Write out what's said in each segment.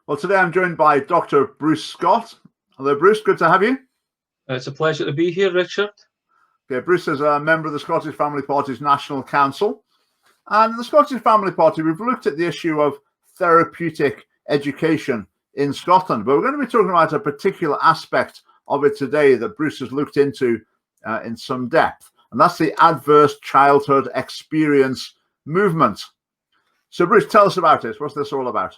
Well, today I'm joined by Dr. Bruce Scott. Hello, Bruce. Good to have you. It's a pleasure to be here, Richard. Okay, Bruce is a member of the Scottish Family Party's National Council. And in the Scottish Family Party, we've looked at the issue of therapeutic education in Scotland, but we're going to be talking about a particular aspect of it today that Bruce has looked into in some depth, and that's the adverse childhood experience movement. So, Bruce, tell us about it. What's this all about?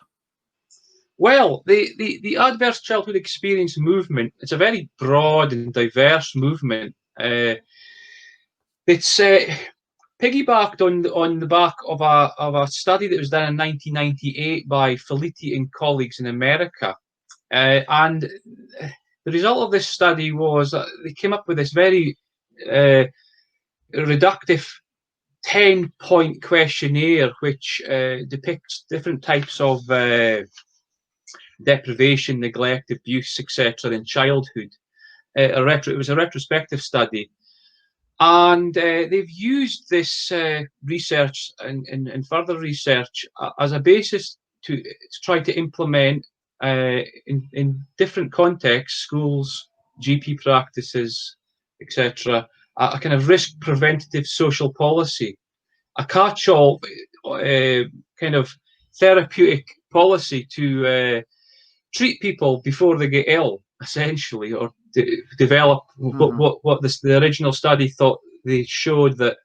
Well, the adverse childhood experience movement, it's a very broad and diverse movement. It's piggybacked on the back of a study that was done in 1998 by Felitti and colleagues in America. And the result of this study was that they came up with this very reductive 10-point questionnaire, which depicts different types of deprivation, neglect, abuse, etc. in childhood. It was a retrospective study. And they've used this research and further research as a basis to try to implement in different contexts, schools, GP practices, etc., a kind of risk preventative social policy, a catch-all kind of therapeutic policy to treat people before they get ill, essentially, or develop what the original study thought. They showed that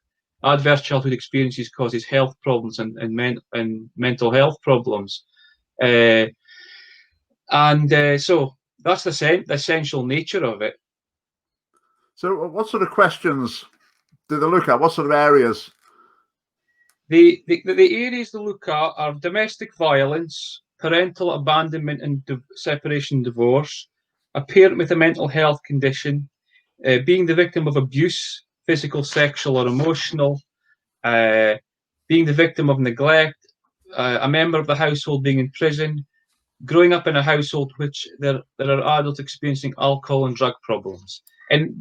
adverse childhood experiences causes health problems and mental health problems. So that's the essential nature of it. So what sort of questions do they look at? What sort of areas? The areas they look at are domestic violence, parental abandonment and separation and divorce, a parent with a mental health condition, being the victim of abuse, physical, sexual or emotional, being the victim of neglect, a member of the household being in prison, growing up in a household which there are adults experiencing alcohol and drug problems. And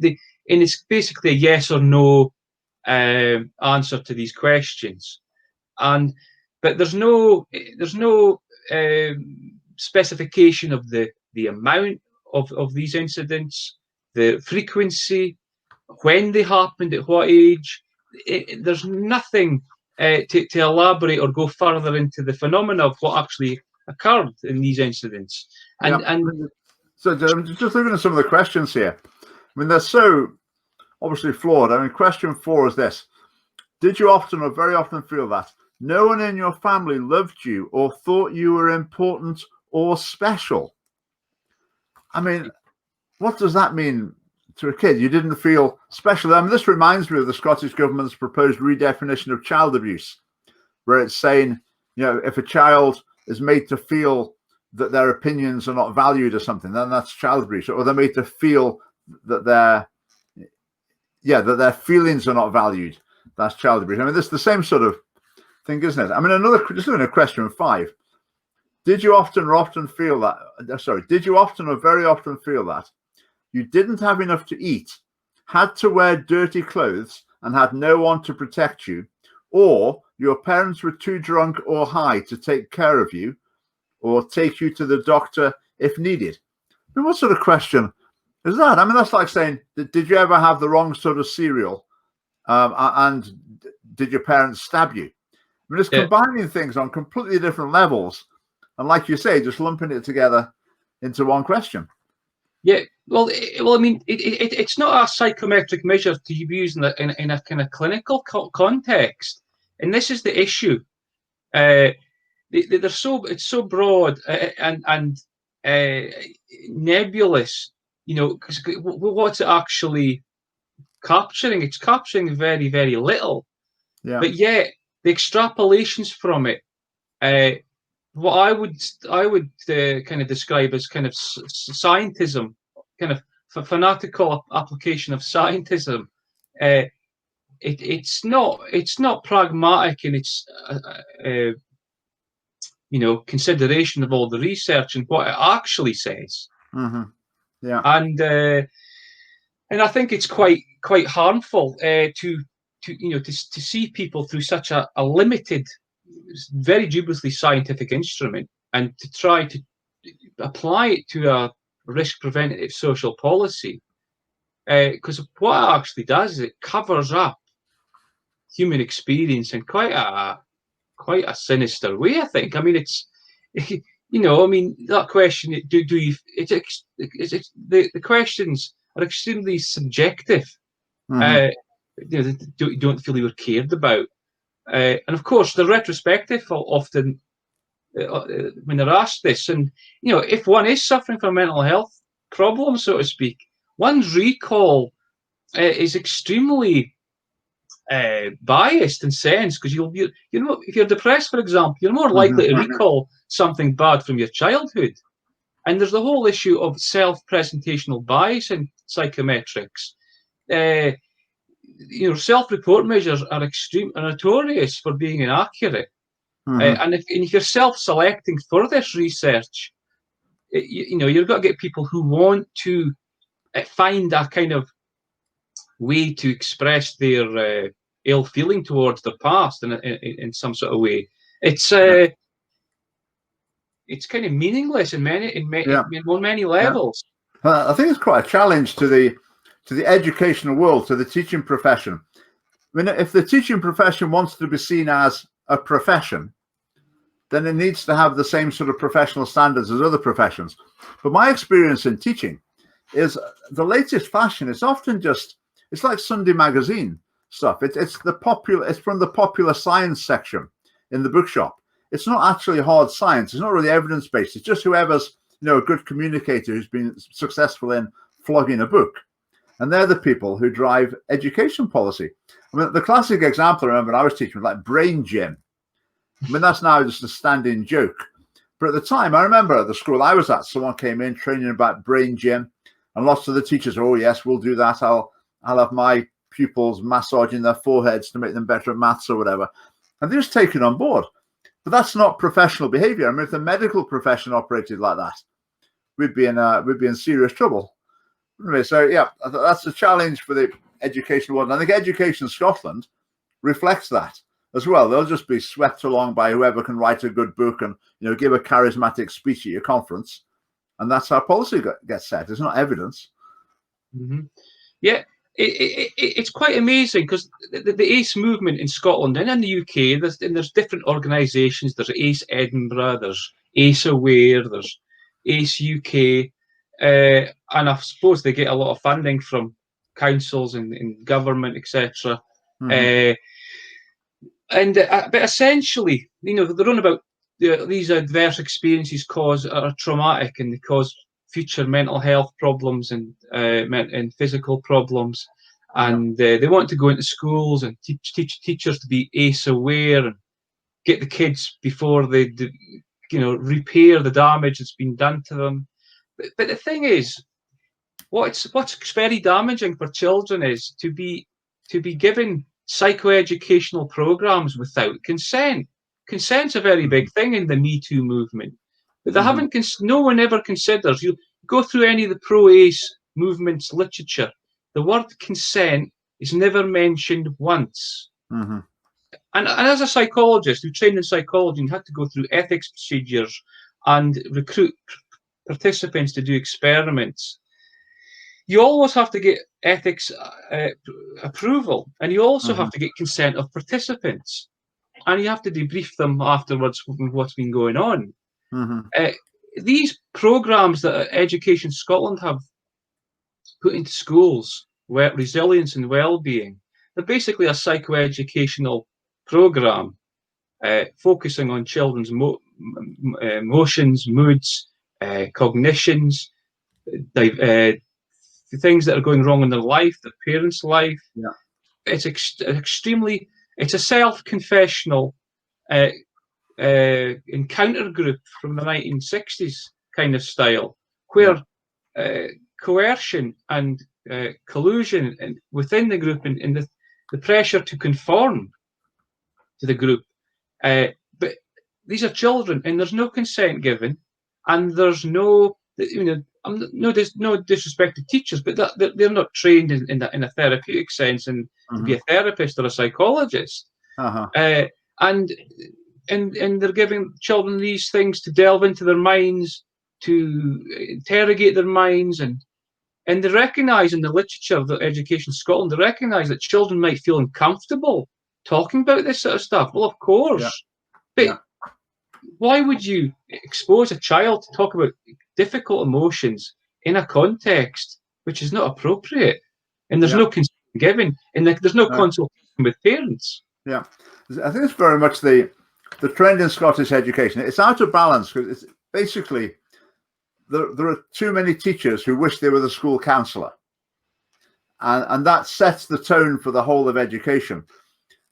it's basically a yes or no answer to these questions. But there's no specification of the amount of these incidents, the frequency, when they happened, at what age. There's nothing to elaborate or go further into the phenomena of what actually occurred in these incidents. So I'm just looking at some of the questions here. I mean, they're so obviously flawed. I mean, question 4 is this: did you often or very often feel that no one in your family loved you or thought you were important or special? I mean, what does that mean to a kid? You didn't feel special. I mean, this reminds me of the Scottish Government's proposed redefinition of child abuse, where it's saying, you know, if a child is made to feel that their opinions are not valued or something, then that's child abuse. Or they're made to feel that their feelings are not valued, that's child abuse. I mean, this is the same sort of thing, isn't it? I mean, just looking at question 5. Did you often or very often feel that you didn't have enough to eat, had to wear dirty clothes, and had no one to protect you, or your parents were too drunk or high to take care of you, or take you to the doctor if needed? I mean, what sort of question is that? I mean, that's like saying, did you ever have the wrong sort of cereal, and did your parents stab you? I mean, it's combining things on completely different levels, and like you say, just lumping it together into one question. Yeah, well, I mean, it's not a psychometric measure to be used in a kind of clinical context, and this is the issue. It's so broad and nebulous, you know, because what's it actually capturing? It's capturing very, very little. Yeah. But yet the extrapolations from it, what I would kind of describe as kind of scientism, kind of fanatical application of scientism. It's not pragmatic in its consideration of all the research and what it actually says. Mm-hmm. Yeah, and I think it's quite harmful to see people through such a limited, very dubiously scientific instrument, and to try to apply it to a risk preventative social policy, because what it actually does is it covers up human experience in quite a sinister way, I think. I mean, it's that question. The questions are extremely subjective. Don't feel you were cared about, and of course, the retrospective often when they're asked this, and if one is suffering from mental health problems, so to speak, one's recall is extremely biased in sense, because if you're depressed, for example, you're more likely to recall something bad from your childhood. And there's the whole issue of self-presentational bias in psychometrics. Self-report measures are notorious for being inaccurate. And if you're self-selecting for this research, you've got to get people who want to find a kind of way to express their ill feeling towards the past in some sort of way. It's kind of meaningless in many levels. I think it's quite a challenge to the educational world, to the teaching profession. I mean, if the teaching profession wants to be seen as a profession, then it needs to have the same sort of professional standards as other professions. But my experience in teaching is the latest fashion. It's often it's like Sunday magazine stuff. It's from the popular science section in the bookshop. It's not actually hard science. It's not really evidence-based. It's just whoever's a good communicator who's been successful in flogging a book. And they're the people who drive education policy. I mean, the classic example I remember when I was teaching was like brain gym. I mean, that's now just a standing joke. But at the time, I remember at the school I was at, someone came in training about brain gym, and lots of the teachers, oh yes, we'll do that. I'll have my pupils massaging their foreheads to make them better at maths or whatever. And they're just taken on board. But that's not professional behavior. I mean, if the medical profession operated like that, we'd be in serious trouble. Anyway, so yeah, that's a challenge for the education world. And I think Education Scotland reflects that as well. They'll just be swept along by whoever can write a good book and give a charismatic speech at your conference, and that's how policy gets set. It's not evidence. Yeah, it's quite amazing, because the ACE movement in Scotland and in the UK, there's different organisations. There's ACE Edinburgh, there's ACE Aware, there's ACE UK, and I suppose they get a lot of funding from councils and government, etc. But essentially, they're on about these adverse experiences are traumatic, and they cause future mental health problems and physical problems, and they want to go into schools and teach teachers to be ACE aware and get the kids before they repair the damage that's been done to them. But the thing is, what's very damaging for children is to be given psychoeducational programs without consent. Consent's a very big thing in the Me Too movement, but they haven't. No one ever considers. You go through any of the pro-ACE movement's literature, the word consent is never mentioned once. And as a psychologist who trained in psychology and had to go through ethics procedures and recruit participants to do experiments, you always have to get ethics approval, and you also have to get consent of participants, and you have to debrief them afterwards with what's been going on. These programs that Education Scotland have put into schools, where resilience and well-being, they're basically a psychoeducational program focusing on children's emotions, moods, cognitions, the things that are going wrong in their life, their parents' life. It's it's a self-confessional encounter group from the 1960s kind of style, where coercion and collusion within the group and the pressure to conform to the group. But these are children, and there's no consent given, and there's no, no disrespect to teachers, but they're not trained in a therapeutic sense and to be a therapist or a psychologist. And they're giving children these things to delve into their minds to interrogate their minds, and they recognise in the literature of the Education Scotland, they recognise that children might feel uncomfortable talking about this sort of stuff. Well, of course, but why would you expose a child to talk about difficult emotions in a context which is not appropriate, and there's no consent given, and there's no consultation with parents? Yeah, I think it's very much the trend in Scottish education. It's out of balance because it's basically there are too many teachers who wish they were the school counsellor, and that sets the tone for the whole of education.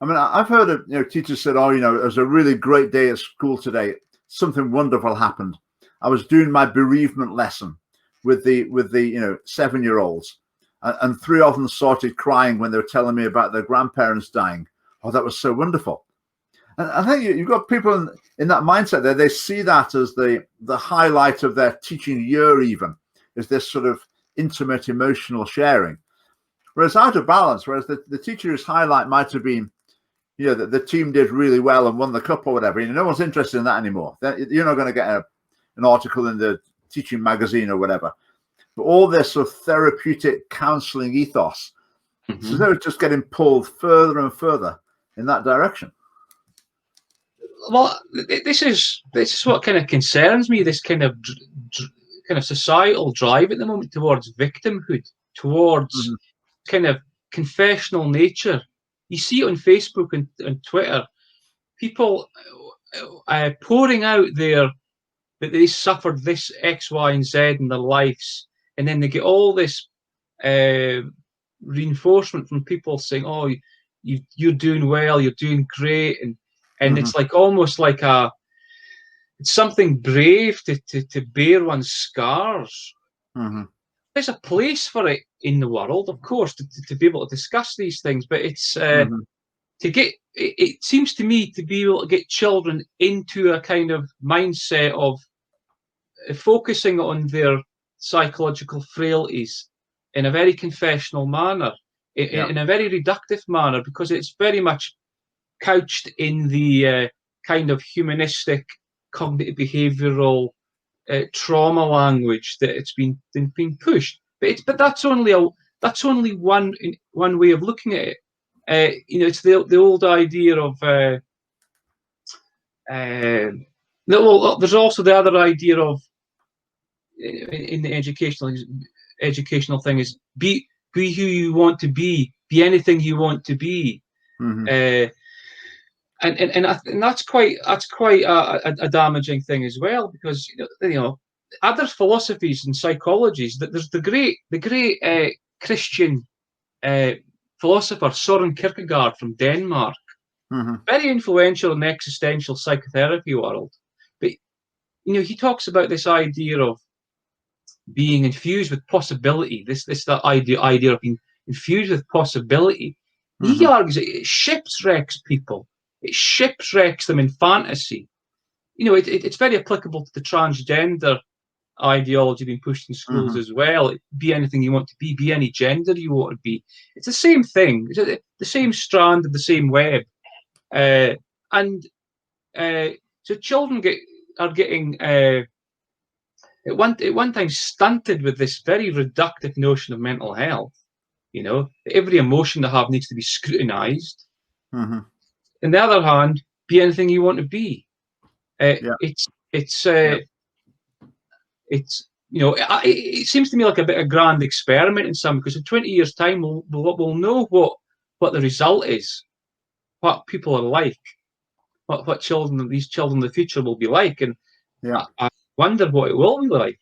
I mean, I've heard of teachers said, "Oh, it was a really great day at school today. Something wonderful happened. I was doing my bereavement lesson with the 7-year-olds, and 3 of them started crying when they were telling me about their grandparents dying. Oh, that was so wonderful." And I think you've got people in that mindset there. They see that as the highlight of their teaching year, even is this sort of intimate emotional sharing. Whereas out of balance, whereas the teacher's highlight might have been, that the team did really well and won the cup or whatever. No one's interested in that anymore. You're not going to get an article in the teaching magazine or whatever. But all this sort of therapeutic counselling ethos, so they're just getting pulled further and further in that direction. Well, this is what kind of concerns me. This kind of societal drive at the moment towards victimhood, towards kind of confessional nature. You see it on Facebook and Twitter, people pouring out that they suffered this X, Y, and Z in their lives, and then they get all this reinforcement from people saying, "Oh, you're doing well, you're doing great," and it's like almost like it's something brave to bear one's scars. There's a place for it in the world, of course, to be able to discuss these things, but it's to get. It seems to me to be able to get children into a kind of mindset of focusing on their psychological frailties in a very confessional manner, in a very reductive manner, because it's very much couched in the kind of humanistic, cognitive behavioural trauma language that it's been pushed. But that's only one way of looking at it. It's the old idea of there's also the other idea of in the educational thing is be who you want to be anything you want to be. And that's quite a damaging thing as well, because other philosophies and psychologies, that there's the great Christian philosopher Søren Kierkegaard from Denmark, very influential in the existential psychotherapy world. But he talks about this idea of being infused with possibility. That idea of being infused with possibility. He argues it shipwrecks people. It shipwrecks them in fantasy. It's very applicable to the transgender ideology being pushed in schools as well. Be anything you want to be any gender you want to be. It's the same thing. It's the same strand of the same web. So children are getting at one time stunted with this very reductive notion of mental health. Every emotion they have needs to be scrutinized. On the other hand, be anything you want to be. It seems to me like a bit of grand experiment in some, because in 20 years' time we'll know what the result is, what people are like, what these children in the future will be like, and I wonder what it will be like.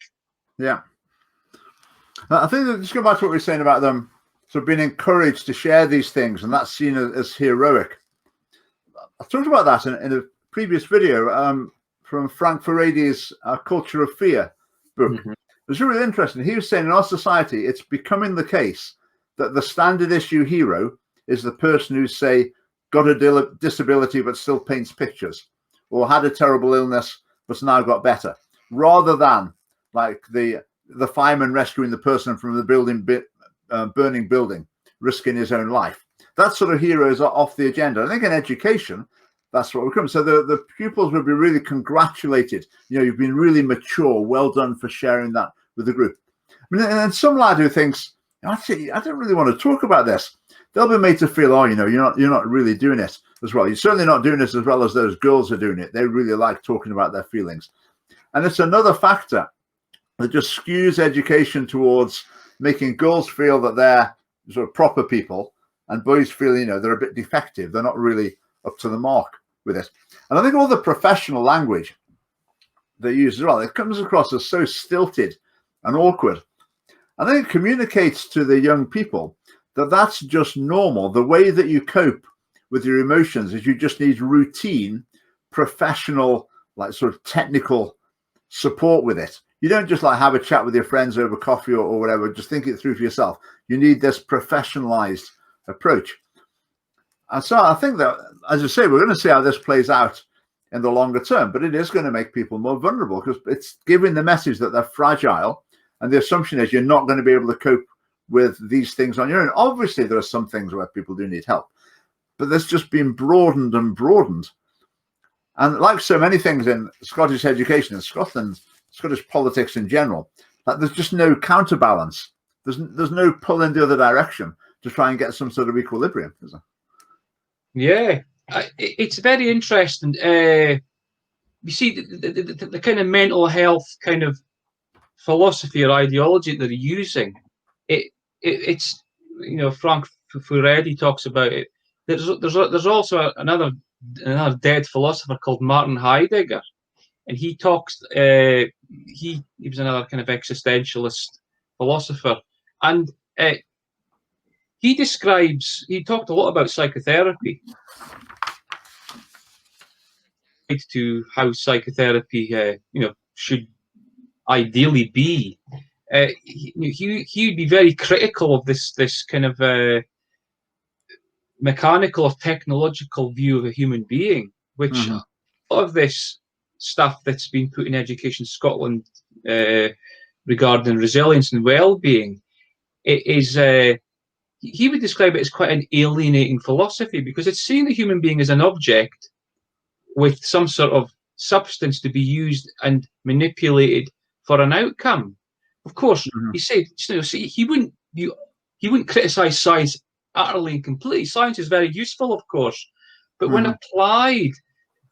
Yeah, I think that, just go back to what we were saying about them sort of being encouraged to share these things, and that's seen as heroic. I talked about that in a previous video from Frank Furedi's Culture of Fear book. It was really interesting. He was saying in our society, it's becoming the case that the standard issue hero is the person who's, say, got a disability but still paints pictures, or had a terrible illness but's now got better, rather than like the fireman rescuing the person from the burning building, risking his own life. That sort of heroes are off the agenda. I think in education, that's what would come. So the pupils would be really congratulated. You've been really mature. Well done for sharing that with the group. I mean, and some lad who thinks, actually, I don't really want to talk about this. They'll be made to feel, oh, you're not really doing it as well. You're certainly not doing it as well as those girls are doing it. They really like talking about their feelings. And it's another factor that just skews education towards making girls feel that they're sort of proper people and boys feel, they're a bit defective. They're not really up to the mark with it. And I think all the professional language they use as well, it comes across as so stilted and awkward. I think it communicates to the young people that that's just normal. The way that you cope with your emotions is you just need routine, professional, like sort of technical support with it. You don't just like have a chat with your friends over coffee or whatever, just think it through for yourself. You need this professionalized approach. And so I think that, as I say, we're going to see how this plays out in the longer term, but it is going to make people more vulnerable because it's giving the message that they're fragile. And the assumption is you're not going to be able to cope with these things on your own. Obviously, there are some things where people do need help, but that's just been broadened and broadened. And like so many things in Scottish education in Scotland, Scottish politics in general, like there's just no counterbalance. There's no pull in the other direction to try and get some sort of equilibrium, is there? Yeah, it's very interesting. You see, the kind of mental health kind of philosophy or ideology that they're using, it's Frank Furedi talks about it. There's also another dead philosopher called Martin Heidegger, and he talks. He was another kind of existentialist philosopher, and he talked a lot about psychotherapy, to how psychotherapy should ideally be. He'd be very critical of this kind of mechanical or technological view of a human being, which a lot of this stuff that's been put in Education Scotland regarding resilience and well-being, it is he would describe it as quite an alienating philosophy because it's seeing the human being as an object with some sort of substance to be used and manipulated for an outcome. Of course, he said, he wouldn't criticize science utterly and completely. Science is very useful, of course, but when applied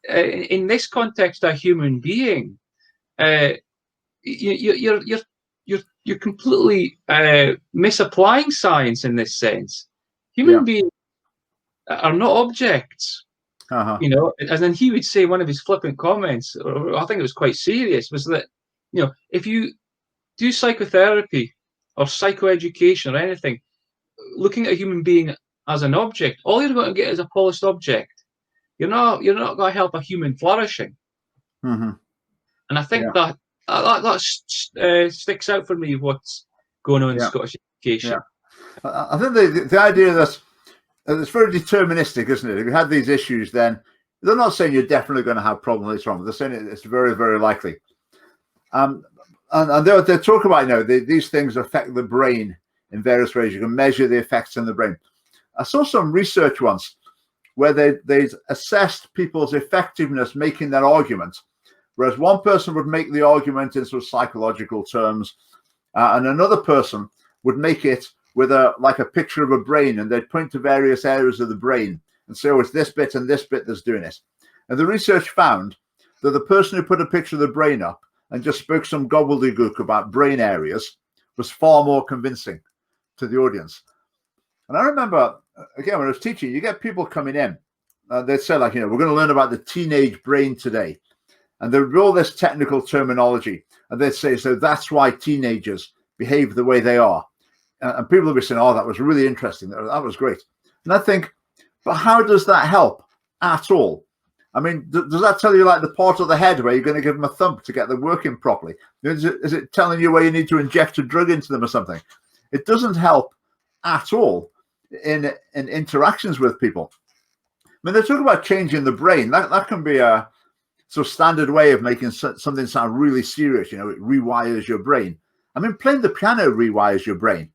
in this context to a human being, you're completely misapplying science in this sense. Human beings are not objects. And then he would say, one of his flippant comments, or I think it was quite serious, was that if you do psychotherapy or psychoeducation or anything, looking at a human being as an object, all you're going to get is a polished object. You're not going to help a human flourishing. And I think that sticks out for me what's going on in Scottish education. I think the idea that it's very deterministic, isn't it? If you had these issues, then they're not saying you're definitely going to have problems later on. They're saying it's very, very likely. And they talk about, these things affect the brain in various ways. You can measure the effects in the brain. I saw some research once where they assessed people's effectiveness making their argument, whereas one person would make the argument in sort of psychological terms, and another person would make it with like a picture of a brain, and they'd point to various areas of the brain and say, oh, it's this bit and this bit that's doing it. And the research found that the person who put a picture of the brain up and just spoke some gobbledygook about brain areas was far more convincing to the audience. And I remember, again, when I was teaching, you get people coming in, they'd say, like, we're going to learn about the teenage brain today. And there'd be all this technical terminology. And they'd say, so that's why teenagers behave the way they are. And people would be saying, oh, that was really interesting. That was great. And I think, but how does that help at all? I mean, does that tell you like the part of the head where you're going to give them a thump to get them working properly? Is it telling you where you need to inject a drug into them or something? It doesn't help at all in interactions with people. I mean, they talk about changing the brain. That can be a sort of standard way of making something sound really serious. It rewires your brain. I mean, playing the piano rewires your brain.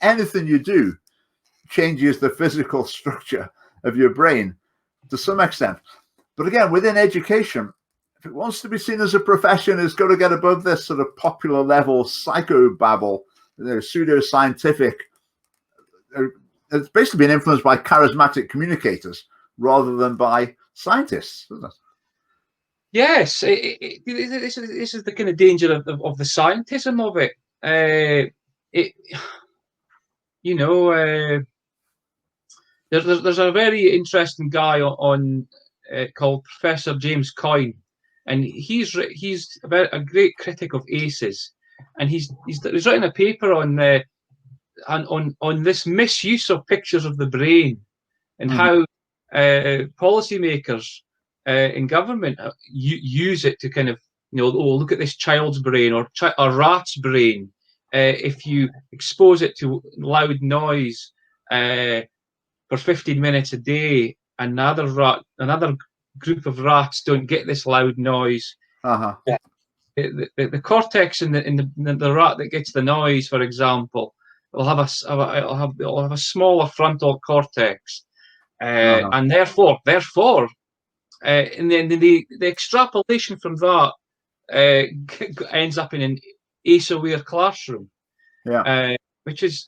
Anything you do changes the physical structure of your brain to some extent. But again, within education, if it wants to be seen as a profession, it's got to get above this sort of popular level psychobabble, pseudo-scientific. It's basically been influenced by charismatic communicators rather than by scientists, isn't it? Yes, this is the kind of danger of the scientism of it. There's a very interesting guy on called Professor James Coyne, and he's a great critic of ACEs, and he's written a paper on this misuse of pictures of the brain, and how policymakers in government use it to kind of, look at this child's brain or a rat's brain. If you expose it to loud noise for 15 minutes a day, another group of rats don't get this loud noise. The cortex in the rat that gets the noise, for example, will have a smaller frontal cortex, and therefore, and then the extrapolation from that ends up in an ACE-aware classroom, which is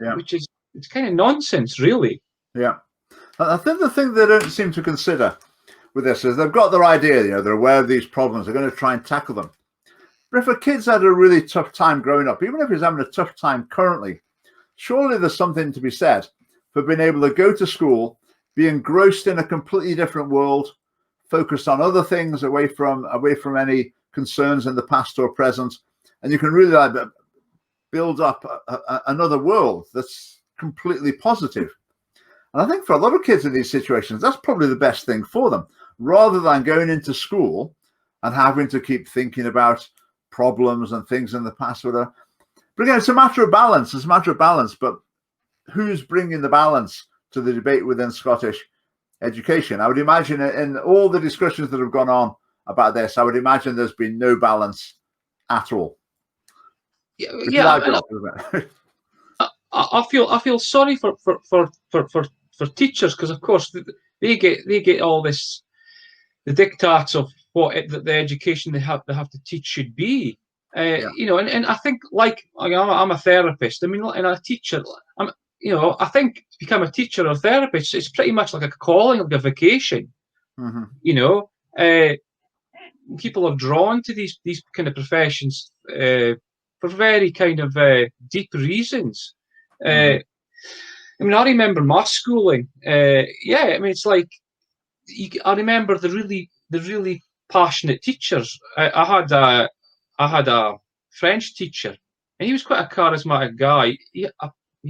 it's kind of nonsense, really. Yeah, I think the thing they don't seem to consider with this is they've got their idea, they're aware of these problems, they're going to try and tackle them. But if a kid's had a really tough time growing up, even if he's having a tough time currently, surely there's something to be said for being able to go to school, be engrossed in a completely different world, focused on other things away from any concerns in the past or present, and you can really build up another world that's completely positive. And I think for a lot of kids in these situations, that's probably the best thing for them, rather than going into school and having to keep thinking about problems and things in the past. But again, it's a matter of balance. It's a matter of balance. But who's bringing the balance to the debate within Scottish education? I would imagine in all the discussions that have gone on about this, I would imagine there's been no balance at all. I feel sorry for teachers, because of course they get all this, the diktats of what the education they have to teach should be. And I think, like, I'm a therapist. I mean, and a teacher. I think to become a teacher or therapist, it's pretty much like a calling, like a vocation. People are drawn to these kind of professions for very kind of deep reasons. I mean, I remember my schooling. I mean, it's like I remember the really passionate teachers. I had a French teacher, and he was quite a charismatic guy. He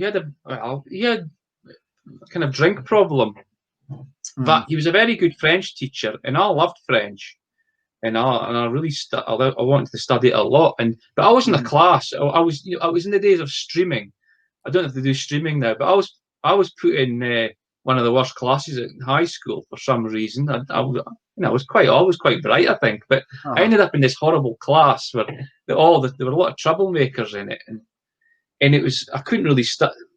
had a kind of drink problem, but he was a very good French teacher, and I loved French, and I really I wanted to study it a lot. But I was in the class. I was in the days of streaming. I don't know if they do streaming now, but I was put in one of the worst classes in high school for some reason. I was quite bright, I think, but I ended up in this horrible class where there were a lot of troublemakers in it, and it was, I couldn't really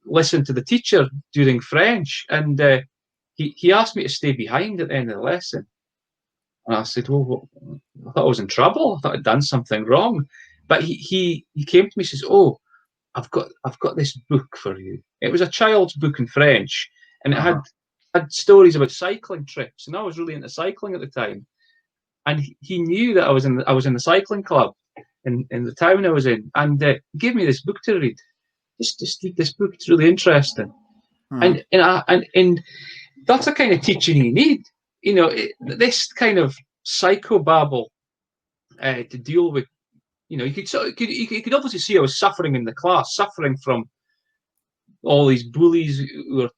listen to the teacher during French, and he asked me to stay behind at the end of the lesson, and I said, "Well, I thought I was in trouble. I thought I'd done something wrong," but he came to me and says, "Oh, I've got this book for you." It was a child's book in French, and it had stories about cycling trips, and I was really into cycling at the time. And he knew that I was in the cycling club in the town I was in, and he gave me this book to read. Just read this book; it's really interesting. And that's the kind of teaching you need. This kind of psychobabble to deal with. You could obviously see I was suffering in the class, suffering from all these bullies who were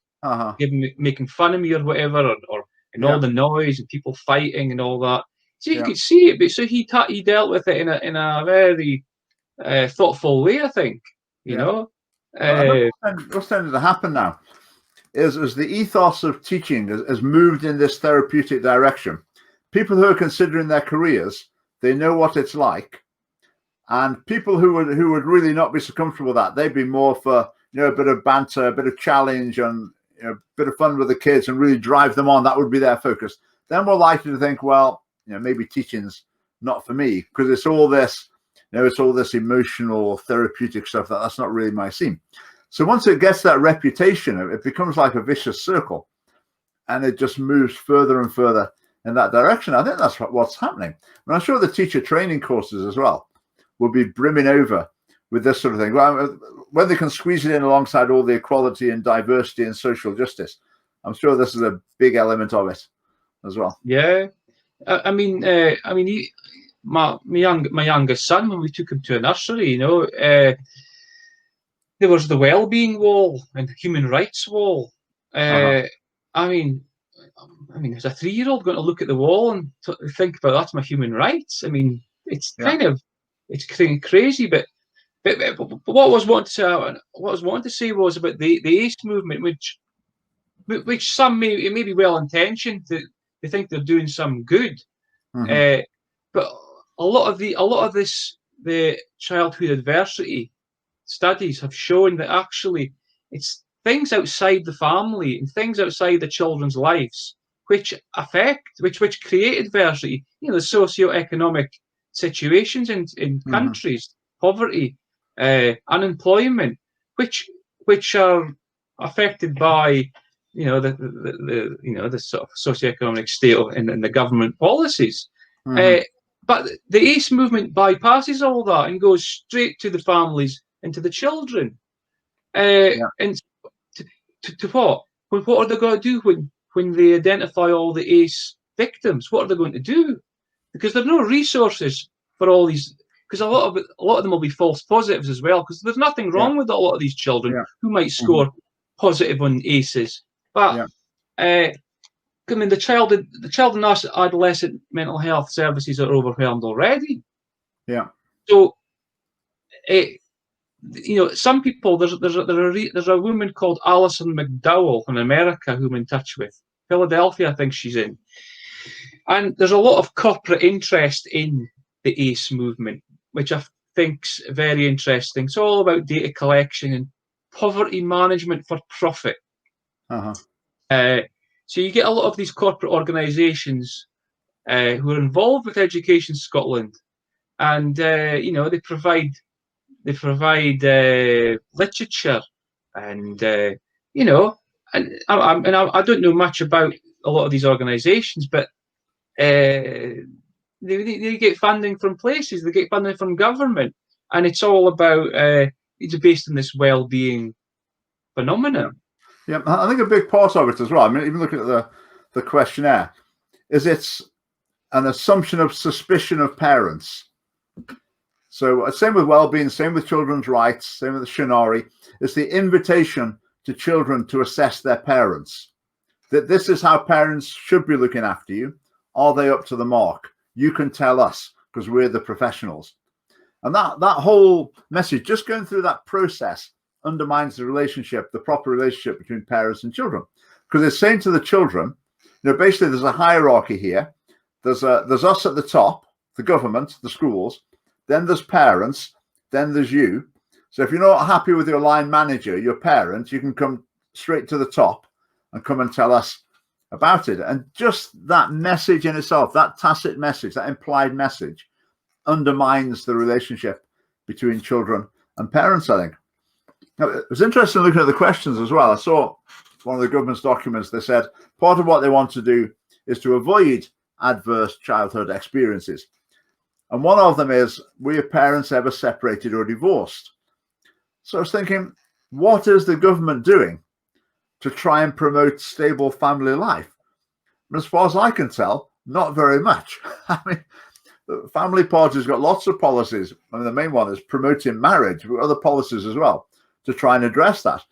making fun of me or whatever, and all the noise and people fighting and all that. So you could see it, but so he dealt with it in a very thoughtful way, I think. What's tended to happen now is the ethos of teaching has moved in this therapeutic direction. People who are considering their careers, they know what it's like. And people who would really not be so comfortable with that, they'd be more for a bit of banter, a bit of challenge, and a bit of fun with the kids, and really drive them on. That would be their focus. they're more likely to think, well, maybe teaching's not for me, because it's all this, it's all this emotional therapeutic stuff that's not really my scene. So once it gets that reputation, it becomes like a vicious circle, and it just moves further and further in that direction. I think that's what's happening. And I'm sure the teacher training courses as well will be brimming over with this sort of thing. Well, when they can squeeze it in alongside all the equality and diversity and social justice, I'm sure this is a big element of it as well. Yeah, my youngest son, when we took him to a nursery, there was the well-being wall and the human rights wall. As a 3-year-old going to look at the wall and think about that's my human rights. It's it's crazy, but what I was wanting to say was about the ACE movement, which some may be well intentioned, that they think they're doing some good, but a lot of the childhood adversity studies have shown that actually it's things outside the family and things outside the children's lives which create adversity. The socio-economic situations in countries, poverty, unemployment, which are affected by the sort of socio-economic state and the government policies. But the ACE movement bypasses all that and goes straight to the families and to the children. And to what? What are they going to do when they identify all the ACE victims? What are they going to do? Because there are no resources for all these. Because a lot of them will be false positives as well. Because there's nothing wrong with a lot of these children who might score positive on ACEs. But the child and adolescent mental health services are overwhelmed already. Yeah. So, some people, there's a woman called Alison McDowell in America who I'm in touch with. Philadelphia, I think she's in. And there's a lot of corporate interest in the ACE movement, which I think's very interesting. It's all about data collection and poverty management for profit. So you get a lot of these corporate organisations who are involved with Education Scotland, and they provide literature, and and I don't know much about a lot of these organisations, but they get funding from places, they get funding from government, and it's all about it's based on this well-being phenomenon. Yeah, I think a big part of it as well. Even looking at the questionnaire, is it's an assumption of suspicion of parents. So same with well-being, same with children's rights, same with the Shinari. It's the invitation to children to assess their parents. That this is how parents should be looking after you. Are they up to the mark? You can tell us because we're the professionals. And that whole message, just going through that process, undermines the proper relationship between parents and children. Because it's saying to the children, basically there's a hierarchy here. There's us at the top, the government, the schools. Then there's parents. Then there's you. So if you're not happy with your line manager, your parent, you can come straight to the top and come and tell us about it. And just that message in itself, that tacit message, that implied message, undermines the relationship between children and parents, I think. Now, it was interesting looking at the questions as well. I saw one of the government's documents. They said part of what they want to do is to avoid adverse childhood experiences. And one of them is, were your parents ever separated or divorced? So I was thinking, what is the government doing to try and promote stable family life? And as far as I can tell, not very much. The family party's got lots of policies. The main one is promoting marriage, with other policies as well to try and address that.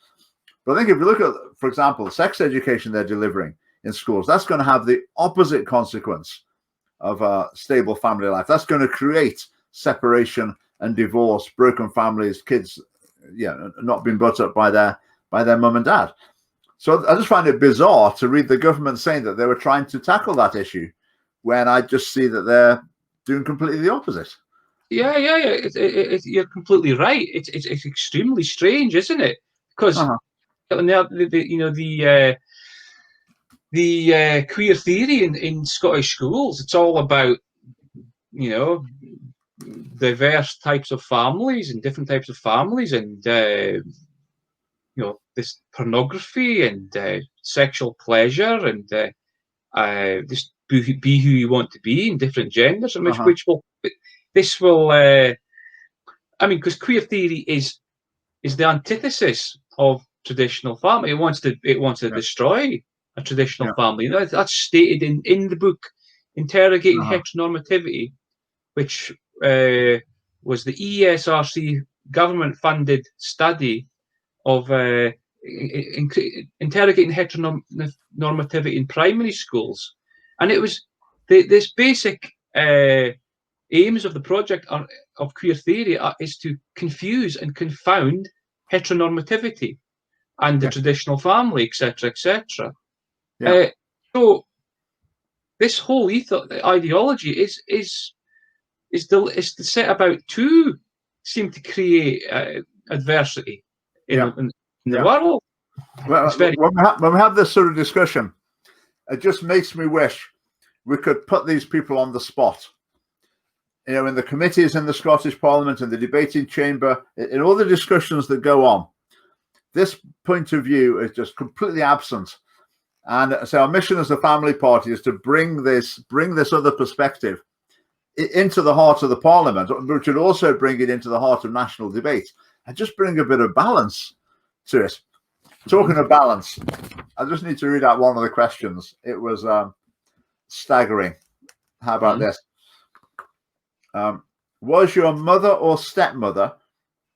But I think if you look at, for example, the sex education they're delivering in schools, that's going to have the opposite consequence of a stable family life. That's going to create separation and divorce, broken families, kids, not being brought up by their mum and dad. So I just find it bizarre to read the government saying that they were trying to tackle that issue, when I just see that they're doing completely the opposite. Yeah. You're completely right. It's extremely strange, isn't it? Because the queer theory in Scottish schools. It's all about, you know, diverse types of families and different types of families, and you know, this pornography and sexual pleasure, and just be who you want to be in different genders, and which will this will I mean, because queer theory is the antithesis of traditional family. It wants to destroy a traditional family. You know, that's stated in the book Interrogating Heteronormativity, which was the ESRC government-funded study of interrogating heteronormativity in primary schools. And it was this basic aims of the project of queer theory is to confuse and confound heteronormativity and the traditional family, etc., etc. So this whole ideology is set about to seem to create adversity in the world. Well, when we have this sort of discussion, it just makes me wish we could put these people on the spot. You know, in the committees in the Scottish Parliament, in the debating chamber, in all the discussions that go on, this point of view is just completely absent. And so our mission as a family party is to bring this other perspective into the heart of the Parliament, but should also bring it into the heart of national debate and just bring a bit of balance to it. Talking of balance, I just need to read out one of the questions. It was staggering. How about this? Was your mother or stepmother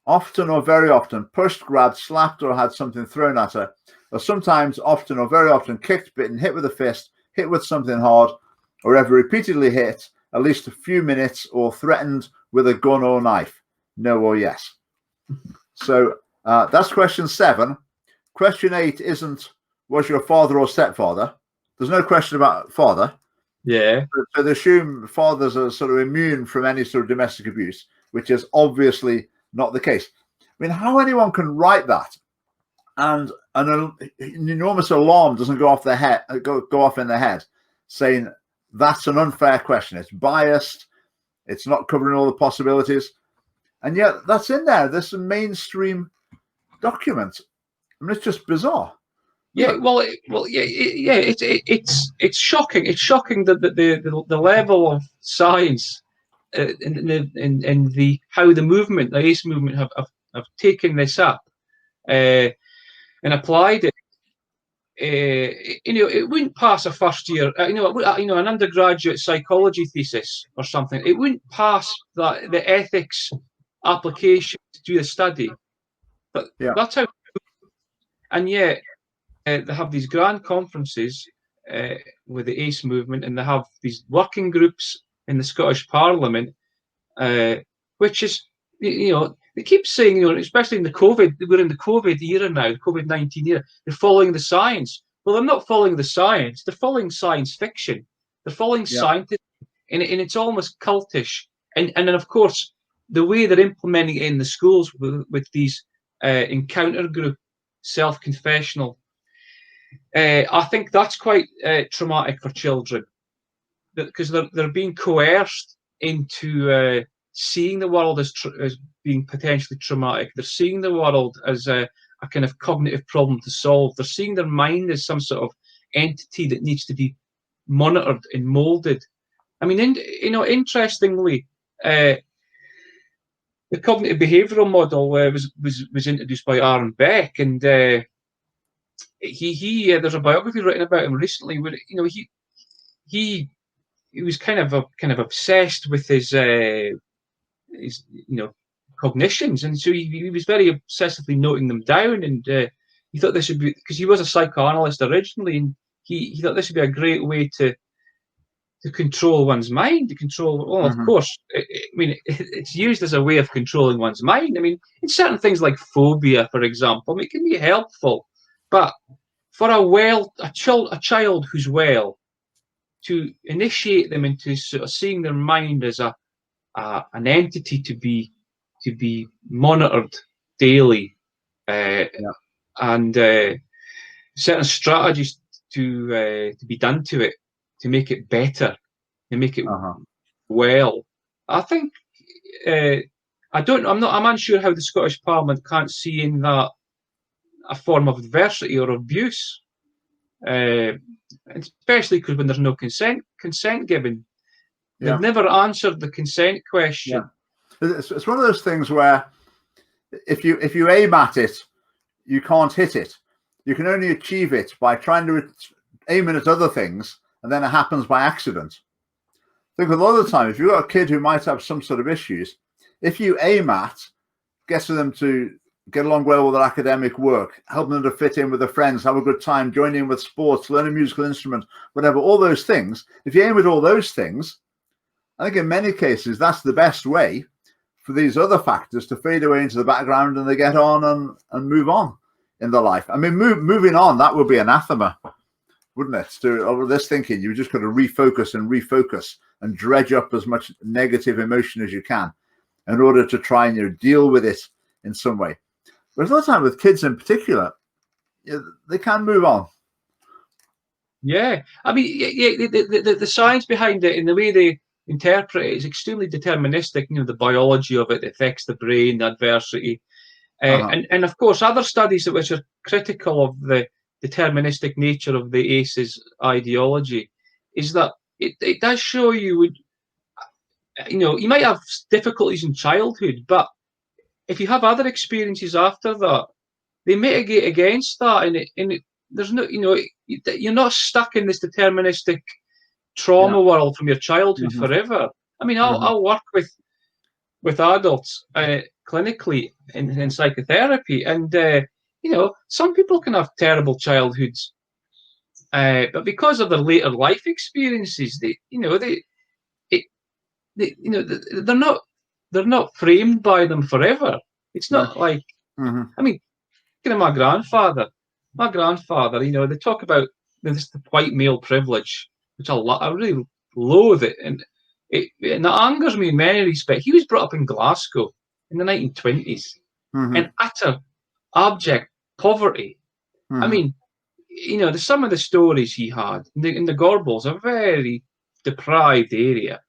often or very often pushed, grabbed, slapped, or had something thrown at her, or sometimes, often or very often kicked, bitten, hit with a fist, hit with something hard, or ever repeatedly hit at least a few minutes, or threatened with a gun or knife? No or yes. So that's question 7. Question 8 isn't was your father or stepfather. There's no question about father. Yeah. So they assume fathers are sort of immune from any sort of domestic abuse, which is obviously not the case. I mean, how anyone can write that and an enormous alarm doesn't go off in their head, saying that's an unfair question. It's biased. It's not covering all the possibilities, and yet that's in there. There's a mainstream document. I mean, it's just bizarre. Yeah, it's shocking. It's shocking that the level of science and the how the movement, the ACE movement, have taken this up and applied it. You know, it wouldn't pass a first year. You know, an undergraduate psychology thesis or something. It wouldn't pass the ethics application to do the study. But that's how. And yet. They have these grand conferences with the ACE movement, and they have these working groups in the Scottish Parliament, which is, you know, they keep saying, you know, especially in the COVID, we're in the COVID era now, the COVID-19 era, they're following the science. Well, they're not following the science, they're following science fiction. They're following scientists, and it's almost cultish. And then, of course, the way they're implementing it in the schools with these encounter group, self-confessional, I think that's quite traumatic for children, because they're being coerced into seeing the world as being potentially traumatic. They're seeing the world as a kind of cognitive problem to solve. They're seeing their mind as some sort of entity that needs to be monitored and molded. I mean, you know, interestingly, the cognitive behavioural model was introduced by Aaron Beck, and he there's a biography written about him recently where, you know, he was kind of obsessed with his you know, cognitions, and so he was very obsessively noting them down, and he thought this would be, because he was a psychoanalyst originally, and he thought this would be a great way to control one's mind, to control, well, of course, I mean, it's used as a way of controlling one's mind. I mean, in certain things like phobia, for example, I mean, it can be helpful, but for a child who's well, to initiate them into sort of seeing their mind as an entity to be monitored daily, and certain strategies to be done to it, to make it better, to make it Uh-huh. well. I think I'm unsure how the Scottish Parliament can't see in that a form of adversity or abuse, especially because when there's no consent given. Yeah. They've never answered the consent question. Yeah. It's one of those things where if you aim at it, you can't hit it. You can only achieve it by trying to aim at other things, and then it happens by accident. I think a lot of the time, if you've got a kid who might have some sort of issues, if you aim at getting them to get along well with their academic work, helping them to fit in with their friends, have a good time, join in with sports, learn a musical instrument, whatever, all those things, if you aim at all those things, I think in many cases that's the best way for these other factors to fade away into the background and they get on and move on in their life. I mean, moving on, that would be anathema, wouldn't it? To all this thinking, you've just got to refocus and dredge up as much negative emotion as you can in order to try and deal with it in some way. But a lot of time with kids in particular, they can move on. Yeah, I mean, the science behind it and the way they interpret it is extremely deterministic. You know, the biology of it affects the brain, the adversity, and of course other studies which are critical of the deterministic nature of the ACE's ideology is that it does show you you might have difficulties in childhood, but if you have other experiences after that, they mitigate against that, and there's no, you're not stuck in this deterministic trauma world from your childhood forever. I mean, I'll work with adults clinically in psychotherapy, and some people can have terrible childhoods, but because of their later life experiences, they're not framed by them forever. It's not like I mean, my grandfather, they talk about this white male privilege, which I really loathe it, and that angers me in many respects. He was brought up in Glasgow in the 1920s, in utter abject poverty. I mean, some of the stories he had in the Gorbals, a very deprived area.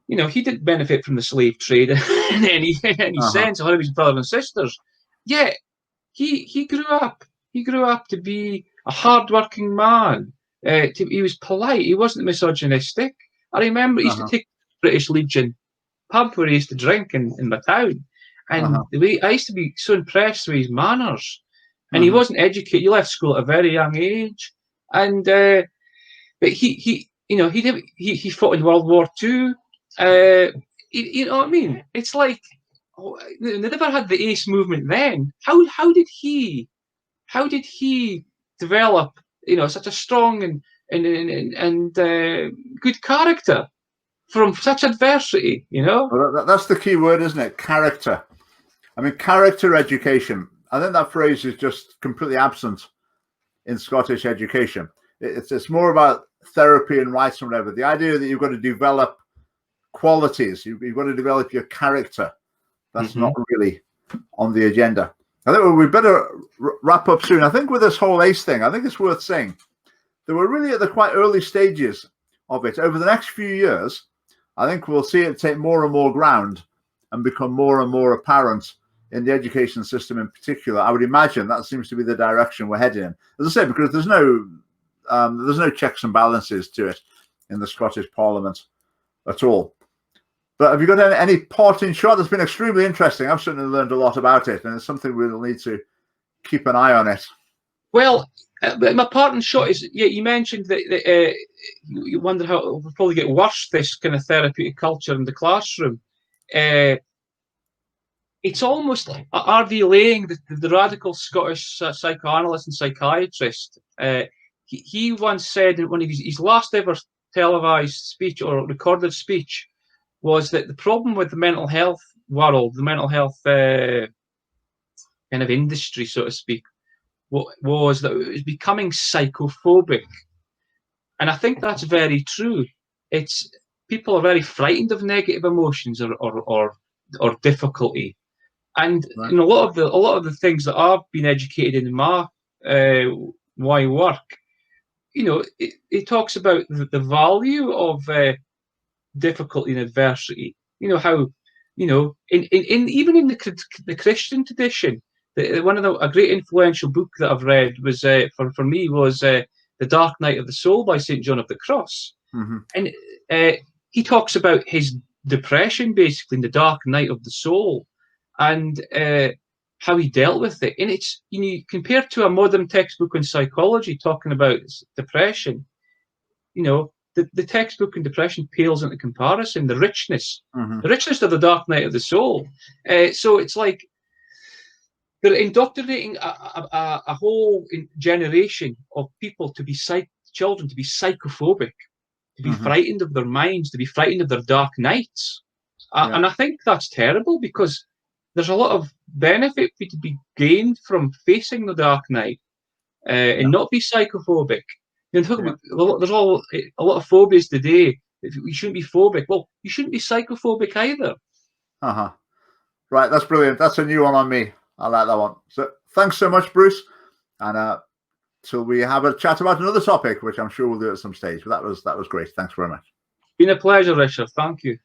He didn't benefit from the slave trade in any sense, or his brothers and sisters. Yet he grew up. He grew up to be a hard-working man. He was polite. He wasn't misogynistic. I remember he used to take the British Legion pub where he used to drink in my town, and the way I used to be so impressed with his manners. And he wasn't educated. He left school at a very young age, and but he fought in World War II. You know what I mean? It's like they never had the ACE movement then. How did he develop such a strong and good character from such adversity? Well, that's the key word, isn't it? Character. I mean, character education. I think that phrase is just completely absent in Scottish education. It's more about therapy and rights and whatever. The idea that you've got to develop qualities, you've got to develop your character. That's not really on the agenda. I think we better wrap up soon. I think with this whole ACE thing, I think it's worth saying that we're really at the quite early stages of it. Over the next few years, I think we'll see it take more and more ground and become more and more apparent in the education system in particular. I would imagine that seems to be the direction we're heading in. As I say, because there's no checks and balances to it in the Scottish Parliament at all. But have you got any parting shot? It's been extremely interesting. I've certainly learned a lot about it, and it's something we'll need to keep an eye on it. Well, my parting shot is, you mentioned that you wonder how it will probably get worse, this kind of therapeutic culture in the classroom. It's almost like R.D. Laing, the radical Scottish psychoanalyst and psychiatrist, he once said in one of his last ever televised speech or recorded speech was that the problem with the mental health world, the mental health kind of industry, so to speak, was that it was becoming psychophobic. And I think that's very true. People are very frightened of negative emotions or difficulty. And a lot of the things that I've been educated in my why work? You know, it talks about the value of difficulty and adversity. You know how, you know, in even in the Christian tradition, one of a great influential book that I've read was for me was The Dark Night of the Soul by St. John of the Cross, and he talks about his depression basically in the dark night of the soul, and how he dealt with it. And it's, you know, compared to a modern textbook in psychology talking about depression, you know, the textbook in depression pales into comparison. The richness of the dark night of the soul. So it's like they're indoctrinating a whole generation of people to be children to be psychophobic, to be frightened of their minds, to be frightened of their dark nights. And I think that's terrible, because there's a lot of benefit to be gained from facing the dark night and not be psychophobic. You know, there's a lot of phobias today. You shouldn't be phobic. Well, you shouldn't be psychophobic either. Right, that's brilliant. That's a new one on me. I like that one. So thanks so much, Bruce. And till we have a chat about another topic, which I'm sure we'll do at some stage. But that was great. Thanks very much. Been a pleasure, Richard. Thank you.